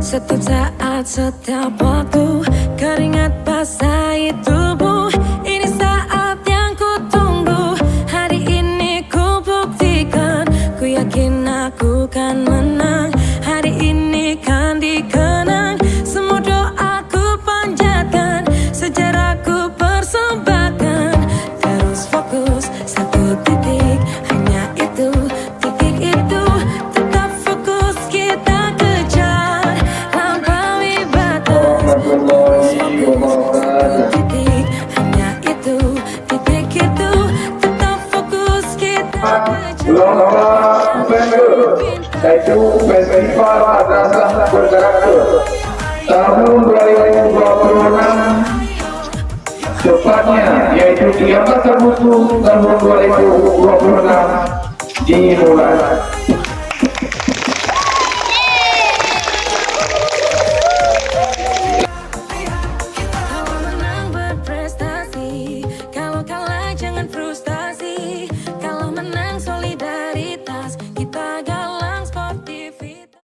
Setiap saat, setiap waktu, keringat basahi tubuh. Ini saat yang ku tunggu. Hari ini ku buktikan, ku yakin aku kan menang. Hari ini kan dikenang, semua doaku panjatkan, sejarahku persembahkan. Terus fokus, satu titik, hanya itu, titik itu. Tetap fokus, kita kejar, lampaui batas. Terus fokus, satu titik, hanya itu, titik itu. Tetap fokus, kita kejar. Yaitu Festival Madrasah Berkarakter tahun 2026, tepatnya yaitu di Angkatan Mutu tahun 2026 dimulai. Kalau menang berprestasi, kalau kalah jangan frustasi.